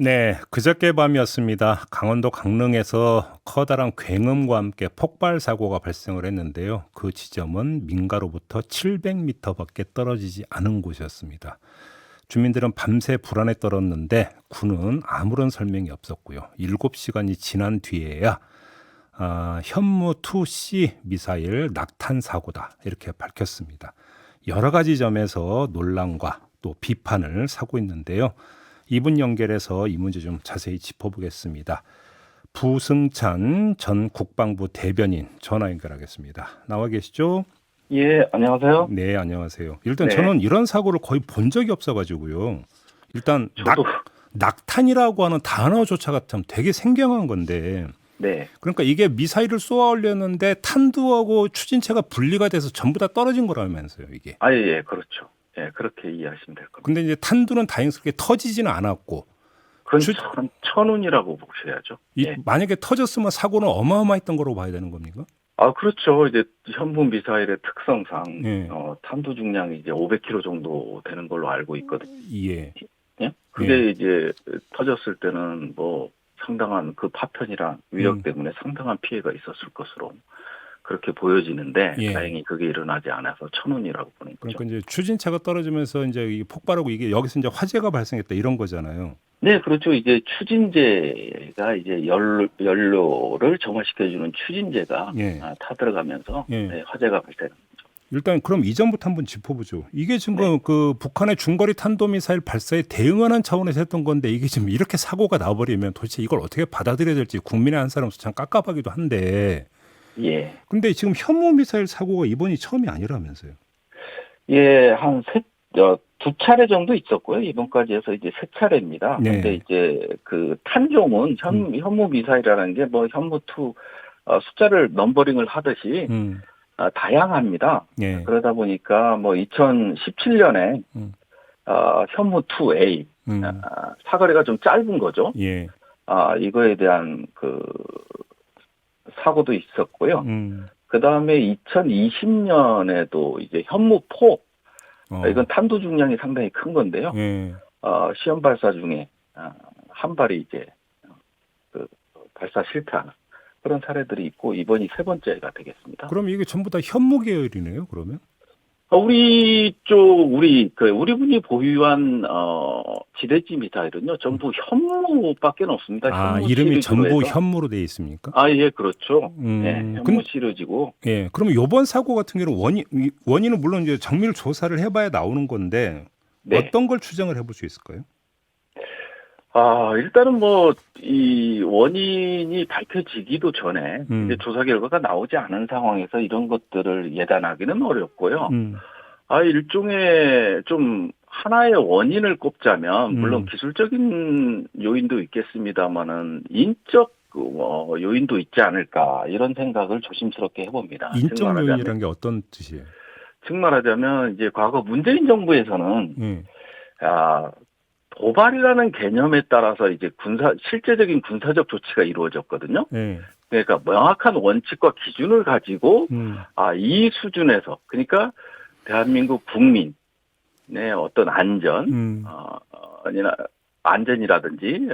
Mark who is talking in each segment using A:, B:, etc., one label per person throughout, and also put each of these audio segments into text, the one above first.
A: 네, 그저께 밤이었습니다. 강원도 강릉에서 커다란 굉음과 함께 폭발 사고가 발생을 했는데요. 그 지점은 민가로부터 700m밖에 떨어지지 않은 곳이었습니다. 주민들은 밤새 불안에 떨었는데 군은 아무런 설명이 없었고요. 7시간이 지난 뒤에야 현무2C 미사일 낙탄 사고다 이렇게 밝혔습니다. 여러 가지 점에서 논란과 또 비판을 사고 있는데요. 이분 연결해서 이 문제 좀 자세히 짚어보겠습니다. 부승찬 전 국방부 대변인 전화 연결하겠습니다. 나와 계시죠?
B: 예, 안녕하세요.
A: 네, 안녕하세요. 일단
B: 네,
A: 저는 이런 사고를 거의 본 적이 없어가지고요. 일단
B: 저도,
A: 낙탄이라고 하는 단어조차가 참 되게 생경한 건데,
B: 네.
A: 그러니까 이게 미사일을 쏘아 올렸는데 탄두하고 추진체가 분리가 돼서 전부 다 떨어진 거라면서요, 이게.
B: 아, 예, 그렇죠. 예, 그렇게 이해하시면 될 겁니다.
A: 근데 이제 탄두는 다행스럽게 터지지는 않았고,
B: 그건
A: 추,
B: 천운이라고 보셔야죠. 예.
A: 만약에 터졌으면 사고는 어마어마했던 거로 봐야 되는 겁니까?
B: 아, 그렇죠. 이제 현무 미사일의 특성상,
A: 예,
B: 탄두 중량이 이제 500kg 정도 되는 걸로 알고 있거든요.
A: 예,
B: 예?
A: 예,
B: 그게 이제 터졌을 때는 뭐 상당한 그 파편이랑 위력
A: 음,
B: 때문에 상당한 피해가 있었을 것으로 그렇게 보여지는데
A: 예.
B: 다행히 그게 일어나지 않아서 천운이라고 보는 거죠.
A: 그러니까 이제 추진차가 떨어지면서 이제 이게 폭발하고 이게 여기서 이제 화재가 발생했다 이런 거잖아요.
B: 네, 그렇죠. 이제 추진제가 이제 연료를 정화시켜주는 추진제가
A: 예,
B: 타들어가면서
A: 예.
B: 네, 화재가 발생.
A: 일단 그럼 이전부터 한번 짚어보죠. 이게
B: 네.
A: 지금 그 북한의 중거리 탄도미사일 발사에 대응하는 차원에서 했던 건데 이게 지금 이렇게 사고가 나버리면 도대체 이걸 어떻게 받아들여야 될지 국민의 한 사람으로서 참 깝깝하기도 한데
B: 예.
A: 근데 지금 현무 미사일 사고가 이번이 처음이 아니라면서요.
B: 예, 두 차례 정도 있었고요. 이번까지 해서 이제 세 차례입니다. 근데
A: 네.
B: 이제 그 탄종은
A: 음,
B: 현무 미사일이라는 게 뭐 현무2 숫자를 넘버링을 하듯이
A: 음,
B: 다양합니다.
A: 예,
B: 그러다 보니까 뭐 2017년에
A: 음,
B: 현무2A
A: 음,
B: 사거리가 좀 짧은 거죠.
A: 예,
B: 이거에 대한 그 사고도 있었고요.
A: 음,
B: 그 다음에 2020년에도 이제 현무4, 이건
A: 어,
B: 탄도 중량이 상당히 큰 건데요.
A: 예.
B: 시험 발사 중에 한 발이 이제 그 발사 실패하는 그런 사례들이 있고 이번이 세 번째가 되겠습니다.
A: 그럼 이게 전부 다 현무 계열이네요, 그러면?
B: 우리 분이 보유한 지대지 미사일은요 전부 현무밖에 없습니다.
A: 아,
B: 현무
A: 이름이
B: 시리즈로
A: 전부
B: 해서.
A: 현무로 돼 있습니까?
B: 예, 그렇죠. 예, 현무
A: 근,
B: 시리즈고.
A: 예, 그러면 요번 사고 같은 경우는 원인은 물론 이제 정밀 조사를 해봐야 나오는 건데
B: 네.
A: 어떤 걸 추정을 해볼 수 있을까요?
B: 일단은 뭐, 이 원인이 밝혀지기도 전에 이제
A: 음,
B: 조사 결과가 나오지 않은 상황에서 이런 것들을 예단하기는 어렵고요.
A: 음,
B: 일종의 좀 하나의 원인을 꼽자면, 물론
A: 음.
B: 기술적인 요인도 있겠습니다만은, 인적 요인도 있지 않을까, 이런 생각을 조심스럽게 해봅니다.
A: 인적 요인이라는 게 어떤 뜻이에요?
B: 즉 말하자면, 이제 과거 문재인 정부에서는,
A: 예,
B: 아, 도발이라는 개념에 따라서 이제 실제적인 군사적 조치가 이루어졌거든요.
A: 예,
B: 그러니까 명확한 원칙과 기준을 가지고,
A: 음,
B: 이 수준에서, 그러니까 대한민국 국민의 어떤
A: 음,
B: 아니나, 안전이라든지,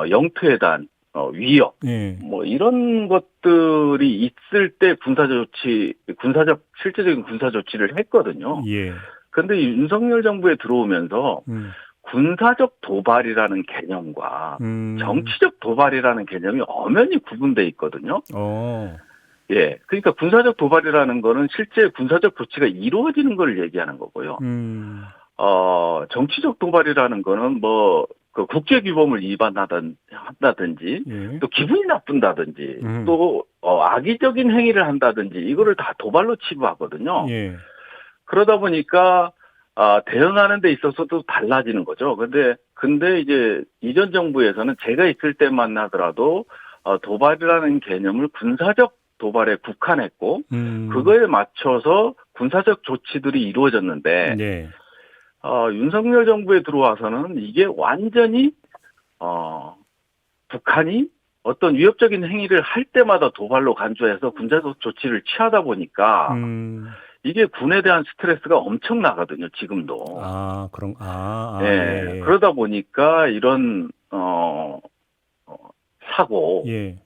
B: 영토에 대한, 위협,
A: 예,
B: 뭐, 이런 것들이 있을 때 실제적인 군사 조치를 했거든요.
A: 예,
B: 근데 윤석열 정부에 들어오면서
A: 음,
B: 군사적 도발이라는 개념과
A: 음,
B: 정치적 도발이라는 개념이 엄연히 구분돼 있거든요.
A: 어,
B: 예. 그러니까 군사적 도발이라는 거는 실제 군사적 조치가 이루어지는 걸 얘기하는 거고요.
A: 음,
B: 정치적 도발이라는 거는 뭐, 그 국제규범을 한다든지,
A: 예,
B: 또 기분이 나쁜다든지,
A: 음,
B: 또, 악의적인 행위를 한다든지, 이거를 다 도발로 치부하거든요.
A: 예,
B: 그러다 보니까 대응하는 데 있어서도 달라지는 거죠. 근데 이제 이전 정부에서는 제가 있을 때만 하더라도 도발이라는 개념을 군사적 도발에 국한했고
A: 음,
B: 그거에 맞춰서 군사적 조치들이 이루어졌는데
A: 네,
B: 윤석열 정부에 들어와서는 이게 완전히 어, 북한이 어떤 위협적인 행위를 할 때마다 도발로 간주해서 군사적 조치를 취하다 보니까
A: 음.
B: 이게 군에 대한 스트레스가 엄청나거든요, 지금도.
A: 아, 그런, 예,
B: 예,
A: 예.
B: 그러다 보니까 이런, 어, 어, 사고가
A: 예.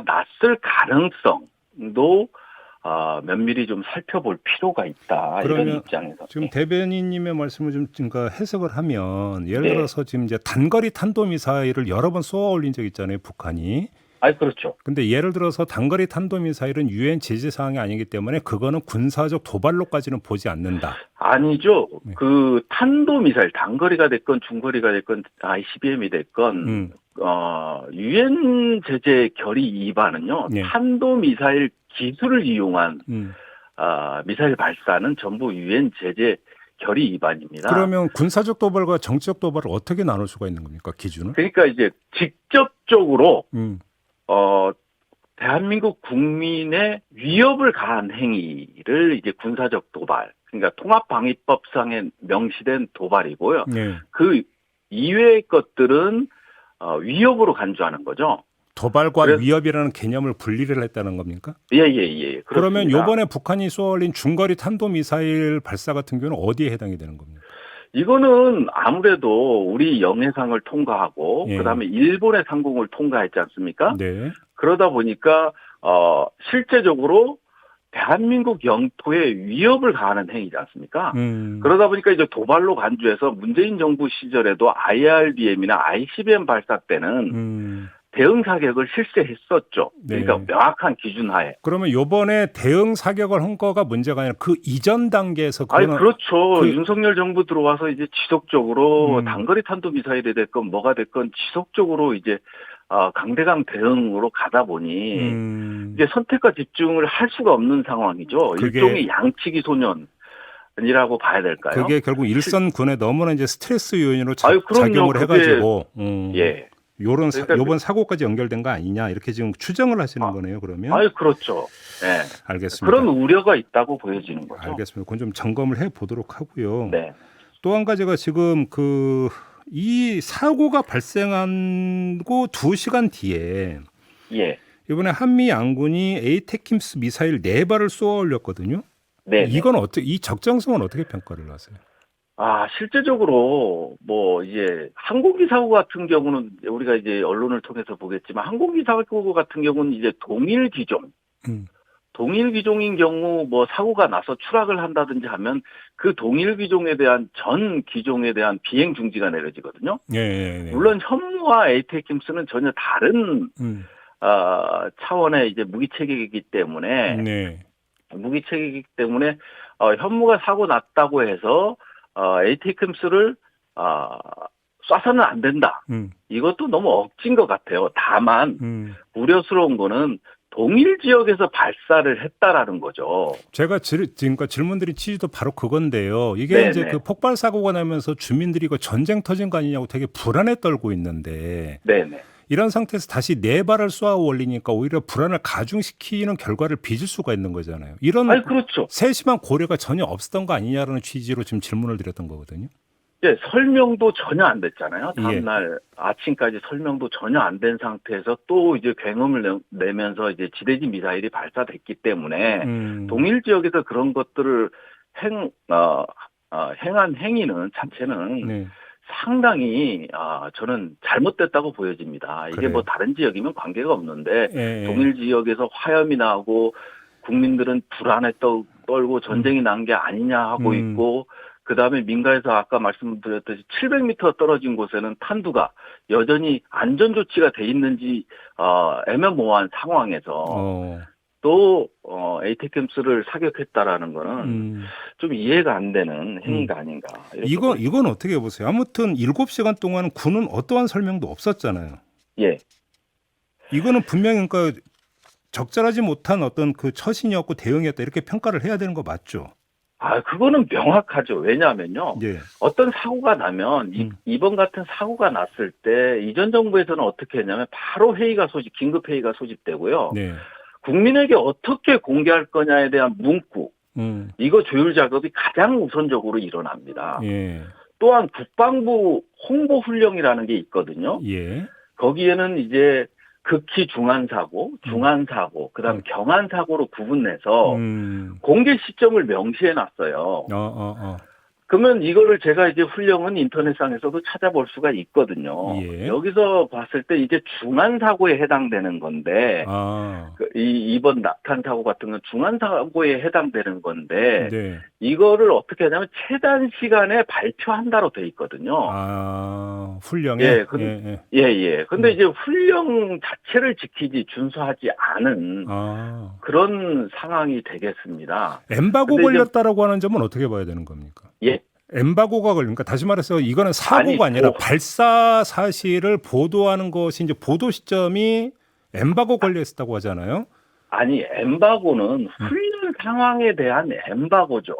B: 났을 가능성도 면밀히 좀 살펴볼 필요가 있다. 이런
A: 그러면
B: 입장에서.
A: 지금
B: 예.
A: 대변인님의 말씀을 좀 그러니까 해석을 하면 예를
B: 네.
A: 들어서 지금 이제 단거리 탄도미사일을 여러 번 쏘아 올린 적 있잖아요, 북한이.
B: 그렇죠.
A: 근데 예를 들어서 단거리 탄도미사일은 유엔 제재 사항이 아니기 때문에 그거는 군사적 도발로까지는 보지 않는다.
B: 아니죠.
A: 네.
B: 그 탄도미사일, 단거리가 됐건 중거리가 됐건 ICBM이 됐건
A: 음.
B: 유엔 제재 결의 위반은요.
A: 네.
B: 탄도미사일 기술을 이용한
A: 음.
B: 미사일 발사는 전부 유엔 제재 결의 위반입니다.
A: 그러면 군사적 도발과 정치적 도발을 어떻게 나눌 수가 있는 겁니까? 기준을?
B: 그러니까 이제 직접적으로
A: 음.
B: 대한민국 국민의 위협을 가한 행위를 이제 군사적 도발, 그러니까 통합방위법상에 명시된 도발이고요.
A: 네.
B: 그 이외의 것들은 위협으로 간주하는 거죠.
A: 도발과
B: 그래서-
A: 위협이라는 개념을 분리를 했다는 겁니까?
B: 예.
A: 그러면
B: 그렇습니다.
A: 요번에 북한이 쏘아올린 중거리 탄도미사일 발사 같은 경우는 어디에 해당이 되는 겁니까?
B: 이거는 아무래도 우리 영해상을 통과하고
A: 예.
B: 그다음에 일본의 상공을 통과했지 않습니까?
A: 네.
B: 그러다 보니까 실제적으로 대한민국 영토에 위협을 가하는 행위지 않습니까? 그러다 보니까 이제 도발로 간주해서 문재인 정부 시절에도 IRBM이나 ICBM 발사 때는 대응 사격을 실시했었죠. 그러니까
A: 네.
B: 명확한 기준 하에.
A: 그러면 요번에 대응 사격을 한 거가 문제가 아니라 그 이전 단계에서 그거는
B: 그렇죠. 윤석열 정부 들어와서 이제 지속적으로
A: 음.
B: 단거리 탄도 미사일이 됐건 뭐가 됐건 지속적으로 이제 강대강 대응으로 가다 보니 이제 선택과 집중을 할 수가 없는 상황이죠.
A: 그게-
B: 일종의 양치기 소년이라고 봐야 될까요?
A: 그게 결국 일선 군에 너무나 이제 스트레스 요인으로
B: 그럼요.
A: 작용을
B: 그게-
A: 해가지고
B: 예.
A: 요런
B: 그러니까
A: 요번 사고까지 연결된 거 아니냐 이렇게 지금 추정을 하시는 거네요. 그러면
B: 그렇죠. 예.
A: 알겠습니다.
B: 그런 우려가 있고 보여지는 거죠.
A: 알겠습니다. 그건 좀 점검을 해 보도록 하고요.
B: 네.
A: 또 한 가지가 지금 이 사고가 발생하고 2시간 뒤에
B: 예.
A: 이번에 한미 양군이 에이테킴스 미사일 4발을 쏘아 올렸거든요.
B: 네.
A: 이건 이 적정성은 어떻게 평가를 하세요?
B: 실제적으로 이제 항공기 사고 같은 경우는 우리가 이제 언론을 통해서 보겠지만 항공기 사고 같은 경우는 이제 동일 기종, 동일 기종인 경우 사고가 나서 추락을 한다든지 하면 그 동일 기종에 대한 전 기종에 대한 비행 중지가 내려지거든요.
A: 네.
B: 물론 현무와 에이테킴스는 전혀 다른 차원의 이제 무기 체계이기 때문에
A: 네.
B: 현무가 사고 났다고 해서 에이테킴스를 쏴서는 안 된다. 이것도 너무 억진 것 같아요. 다만 우려스러운 거는 동일 지역에서 발사를 했다라는 거죠.
A: 제가 지금까지 질문드린 취지도 바로 그건데요. 이게
B: 네네.
A: 이제 그 폭발 사고가 나면서 주민들이 이거 전쟁 터진 거 아니냐고 되게 불안에 떨고 있는데
B: 네네.
A: 이런 상태에서 다시 4발을 쏘아 올리니까 오히려 불안을 가중시키는 결과를 빚을 수가 있는 거잖아요. 이런
B: 그렇죠.
A: 세심한 고려가 전혀 없었던 거 아니냐라는 취지로 지금 질문을 드렸던 거거든요.
B: 예, 설명도 전혀 안 됐잖아요.
A: 예.
B: 다음날 아침까지 설명도 전혀 안 된 상태에서 또 이제 굉음을 내면서 이제 지대지 미사일이 발사됐기 때문에 동일 지역에서 그런 것들을 행한 행위는 자체는
A: 네.
B: 상당히 저는 잘못됐다고 보여집니다. 이게
A: 그래요.
B: 다른 지역이면 관계가 없는데
A: 예.
B: 동일 지역에서 화염이 나고 국민들은 불안에 떨고 전쟁이 난 게 아니냐 하고 있고 그다음에 민가에서 아까 말씀드렸듯이 700m 떨어진 곳에는 탄두가 여전히 안전 조치가 돼 있는지 애매모호한 상황에서 또 에이테킴스를 사격했다라는 거는 좀 이해가 안 되는 행위가 아닌가.
A: 이건 어떻게 보세요? 아무튼 7시간 동안 군은 어떠한 설명도 없었잖아요.
B: 예.
A: 이거는 분명히 그러니까 적절하지 못한 어떤 그 처신이었고 대응이었다 이렇게 평가를 해야 되는 거 맞죠?
B: 그거는 명확하죠. 왜냐하면요.
A: 예.
B: 어떤 사고가 나면 이번 같은 사고가 났을 때 이전 정부에서는 어떻게 했냐면 바로 긴급 회의가 소집되고요.
A: 네.
B: 국민에게 어떻게 공개할 거냐에 대한 문구, 이거 조율 작업이 가장 우선적으로 일어납니다.
A: 예.
B: 또한 국방부 홍보훈령이라는 게 있거든요.
A: 예.
B: 거기에는 이제 극히 중한 사고, 그다음 경한 사고로 구분해서 공개 시점을 명시해 놨어요. 그러면 이거를 제가 이제 훈령은 인터넷상에서도 찾아볼 수가 있거든요.
A: 예.
B: 여기서 봤을 때 이제 중한 사고에 해당되는 건데,
A: 아,
B: 이번 낙탄 사고 같은 건 중한 사고에 해당되는 건데,
A: 네.
B: 이거를 어떻게 하냐면 최단 시간에 발표한다로 돼 있거든요.
A: 아, 훌륭해.
B: 예,
A: 예, 예.
B: 예. 근데 이제 훈령 자체를 지키지, 준수하지 않은
A: 아,
B: 그런 상황이 되겠습니다.
A: 엠바고
B: 근데 이제,
A: 걸렸다라고 하는 점은 어떻게 봐야 되는 겁니까?
B: 예,
A: 엠바고가 걸리니까 다시 말해서 이거는
B: 아니,
A: 사고가 아니라 발사 사실을 보도하는 것이 이제 보도 시점이 엠바고 걸려 있었다고 하잖아요.
B: 아니, 엠바고는 훈련 상황에 대한 엠바고죠.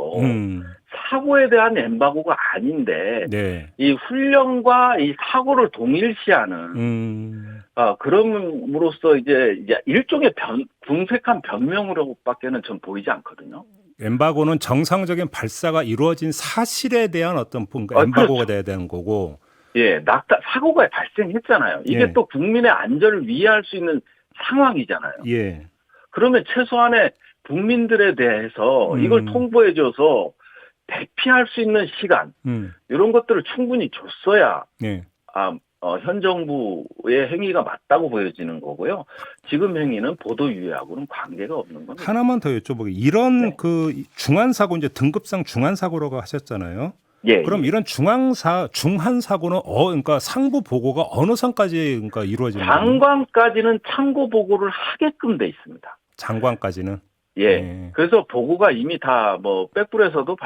B: 사고에 대한 엠바고가 아닌데,
A: 네.
B: 이 훈련과 이 사고를 동일시하는, 그럼으로써 이제 일종의 궁색한 변명으로밖에는 전 보이지 않거든요.
A: 엠바고는 정상적인 발사가 이루어진 사실에 대한 어떤 뭔가 엠바고가
B: 그렇죠.
A: 돼야 되는 거고.
B: 예, 사고가 발생했잖아요. 이게
A: 예.
B: 또 국민의 안전을 위해할 수 있는 상황이잖아요.
A: 예.
B: 그러면 최소한의 국민들에 대해서 이걸 통보해줘서 대피할 수 있는 시간, 이런 것들을 충분히 줬어야,
A: 예.
B: 현 정부의 행위가 맞다고 보여지는 거고요. 지금 행위는 보도유예하고는 관계가 없는 겁니다.
A: 하나만 더 여쭤보게. 이런
B: 네.
A: 그 중한 사고 이제 등급상 중한 사고라고 하셨잖아요.
B: 예.
A: 그럼 이런 중한 사고는 그러니까 상부 보고가 어느 선까지 그러니까 이루어지는 겁니까?
B: 장관까지는 참고 보고를 하게끔 돼 있습니다.
A: 장관까지는.
B: 예.
A: 예.
B: 그래서 보고가 이미 다 백불에서도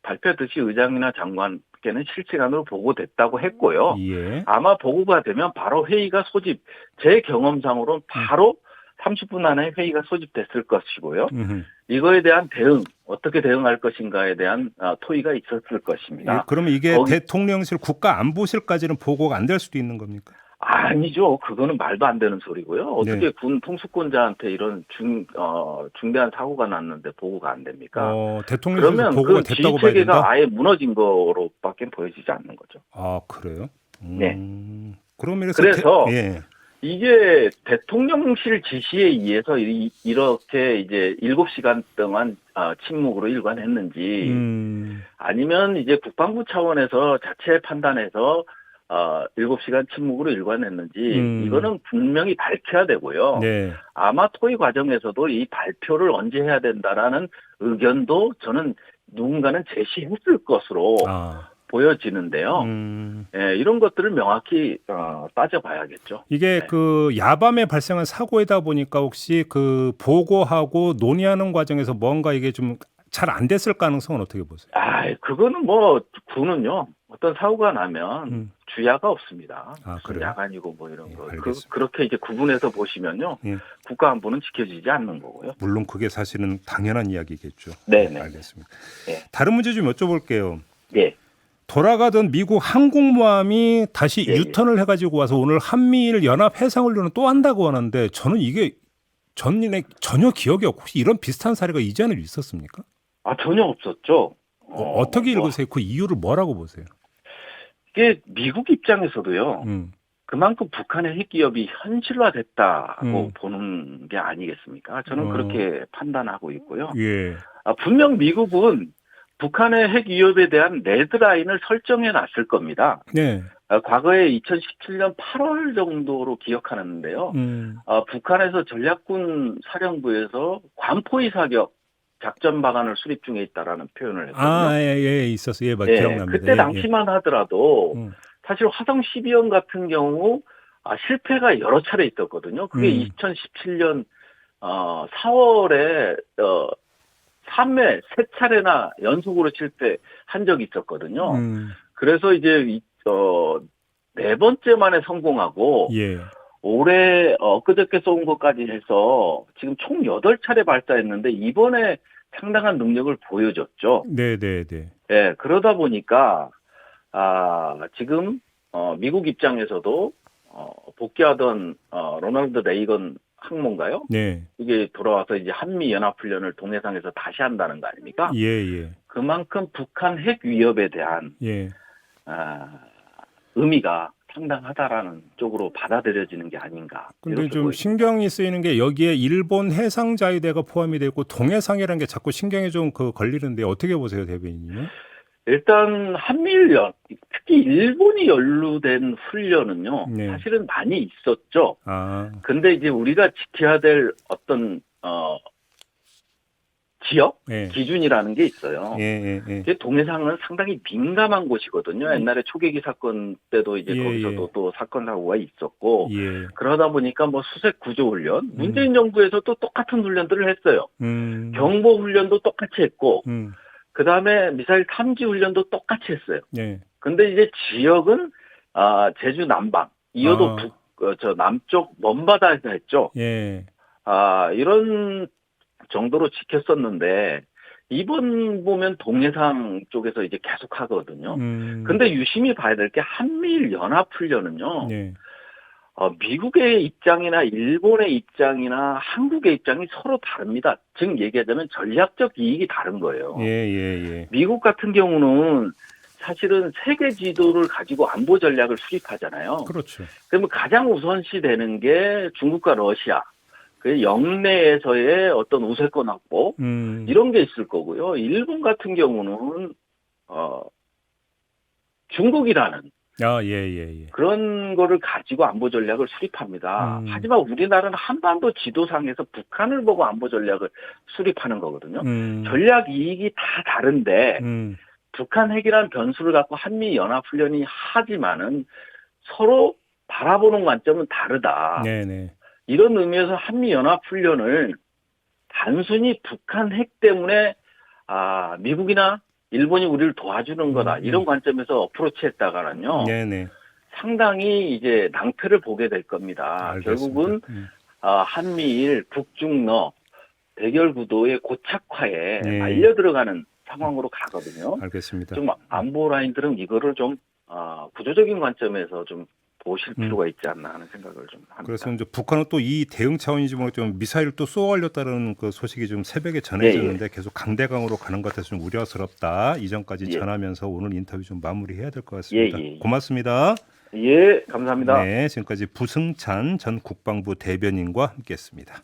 B: 발표했듯이 의장이나 장관께는 실시간으로 보고됐다고 했고요.
A: 예.
B: 아마 보고가 되면 바로 회의가 제 경험상으로는 바로 30분 안에 회의가 소집됐을 것이고요. 이거에 대한 어떻게 대응할 것인가에 대한 토의가 있었을 것입니다.
A: 예, 그러면 이게 대통령실 국가안보실까지는 보고가 안 될 수도 있는 겁니까?
B: 아니죠. 그거는 말도 안 되는 소리고요. 어떻게
A: 네.
B: 군 통수권자한테 이런 중대한 사고가 났는데 보고가 안 됩니까?
A: 대통령실에서
B: 그러면
A: 보고가
B: 그
A: 됐다고 봐야 된다?
B: 지휘체계가 아예 무너진 거로밖에 보여지지 않는 거죠.
A: 아, 그래요?
B: 네.
A: 그래서
B: 예. 이게 대통령실 지시에 의해서 이렇게 이제 7시간 동안 침묵으로 일관했는지 아니면 이제 국방부 차원에서 자체 판단해서 7시간 침묵으로 일관했는지 이거는 분명히 밝혀야 되고요.
A: 네.
B: 아마 토의 과정에서도 이 발표를 언제 해야 된다라는 의견도 저는 누군가는 제시했을 것으로 보여지는데요. 예, 이런 것들을 명확히 따져봐야겠죠.
A: 이게
B: 네.
A: 그 야밤에 발생한 사고이다 보니까 혹시 그 보고하고 논의하는 과정에서 뭔가 이게 좀 잘 안 됐을 가능성은 어떻게 보세요?
B: 그거는 군은요. 어떤 사고가 나면 주야가 없습니다. 무슨 야간이고 이런 거. 그렇게 이제 구분해서 보시면요.
A: 예.
B: 국가안보는 지켜지지 않는 거고요.
A: 물론 그게 사실은 당연한 이야기겠죠.
B: 네,
A: 알겠습니다.
B: 네.
A: 다른 문제 좀 여쭤볼게요.
B: 예.
A: 돌아가던 미국 항공모함이 다시
B: 예.
A: 유턴을 해가지고 와서 오늘 한미일 연합 해상훈련을 또 한다고 하는데 저는 이게 전혀 기억이 없고 혹시 이런 비슷한 사례가 이전에 있었습니까?
B: 전혀 없었죠.
A: 어떻게 읽으세요? 그 이유를 뭐라고 보세요?
B: 이게 미국 입장에서도요. 그만큼 북한의 핵기업이 현실화됐다고 보는 게 아니겠습니까? 저는 그렇게 판단하고 있고요.
A: 예.
B: 분명 미국은 북한의 핵위협에 대한 레드라인을 설정해 놨을 겁니다.
A: 네.
B: 과거에 2017년 8월 정도로 기억하는데요. 북한에서 전략군 사령부에서 관포위 사격 작전 방안을 수립 중에 있다라는 표현을 했거든요.
A: 예, 있었어요. 기억납니다.
B: 그때 당시만 하더라도 사실 화성 12형 같은 경우 실패가 여러 차례 있었거든요. 그게 2017년 4월에 3회 3차례나 연속으로 실패한 적이 있었거든요. 그래서 이제 4번째 만에 성공하고
A: 예.
B: 올해 엊그저께 쏜 것까지 해서 지금 총 8차례 발사했는데 이번에 상당한 능력을 보여줬죠.
A: 네.
B: 예, 그러다 보니까 지금 미국 입장에서도 복귀하던 로널드 레이건 항모인가요?
A: 네.
B: 이게 돌아와서 이제 한미 연합훈련을 동해상에서 다시 한다는 거 아닙니까?
A: 예.
B: 그만큼 북한 핵 위협에 대한 의미가 상당하다라는 쪽으로 받아들여지는 게 아닌가.
A: 근데 좀 신경이 쓰이는 게 여기에 일본 해상자위대가 포함이 되고 동해상이라는 게 자꾸 신경이 좀 걸리는데 어떻게 보세요, 대변인님은?
B: 일단 한미일 특히 일본이 연루된 훈련은요,
A: 네.
B: 사실은 많이 있었죠.
A: 아,
B: 근데 이제 우리가 지켜야 될 어떤 지역
A: 예,
B: 기준이라는 게 있어요.
A: 예, 예, 예,
B: 이게 동해상은 상당히 민감한 곳이거든요. 옛날에 초계기 사건 때도 이제
A: 예,
B: 거기서도
A: 예.
B: 또 사건 사고가 있었고,
A: 예,
B: 그러다 보니까 뭐 수색 구조 훈련, 문재인 정부에서도 똑같은 훈련들을 했어요.
A: 음,
B: 경보 훈련도 똑같이 했고,
A: 음,
B: 그 다음에 미사일 탐지 훈련도 똑같이 했어요.
A: 예,
B: 근데 이제 지역은 제주 남방, 이어도
A: 아,
B: 저 남쪽 먼바다에서 했죠.
A: 예,
B: 이런 정도로 지켰었는데 이번 보면 동해상 쪽에서 이제 계속 하거든요.
A: 음,
B: 근데 유심히 봐야 될 게 한미일 연합훈련은요.
A: 예,
B: 미국의 입장이나 일본의 입장이나 한국의 입장이 서로 다릅니다. 즉 얘기하자면 전략적 이익이 다른 거예요.
A: 예, 예, 예,
B: 미국 같은 경우는 사실은 세계 지도를 가지고 안보 전략을 수립하잖아요.
A: 그렇죠.
B: 그러면 가장 우선시 되는 게 중국과 러시아, 그 영내에서의 어떤 우세권 확보 이런 게 있을 거고요. 일본 같은 경우는 중국이라는
A: 아, 예, 예, 예,
B: 그런 거를 가지고 안보 전략을 수립합니다. 하지만 우리나라는 한반도 지도상에서 북한을 보고 안보 전략을 수립하는 거거든요. 전략 이익이 다 다른데 북한 핵이라는 변수를 갖고 한미 연합훈련이 하지만은 서로 바라보는 관점은 다르다.
A: 네, 네,
B: 이런 의미에서 한미 연합훈련을 단순히 북한 핵 때문에 미국이나 일본이 우리를 도와주는 거다. 이런 관점에서 어프로치했다가는요.
A: 네, 네,
B: 상당히 이제 낭패를 보게 될 겁니다.
A: 알겠습니다.
B: 결국은 한미일 북중러 대결 구도의 고착화에
A: 네.
B: 말려 들어가는 상황으로 가거든요.
A: 알겠습니다.
B: 좀 안보 라인들은 이거를 좀 구조적인 관점에서 좀 보실 필요가 있지 않나 하는 생각을 좀 합니다.
A: 그래서 이제 북한은 또 이 대응 차원인지 모르겠지만 미사일을 또 쏘아올렸다는 그 소식이 좀 새벽에 전해졌는데 계속 강대강으로 가는 것 같아서 좀 우려스럽다. 이전까지 전하면서 오늘 인터뷰 좀 마무리해야 될 것 같습니다. 고맙습니다.
B: 예, 감사합니다.
A: 네, 지금까지 부승찬 전 국방부 대변인과 함께했습니다.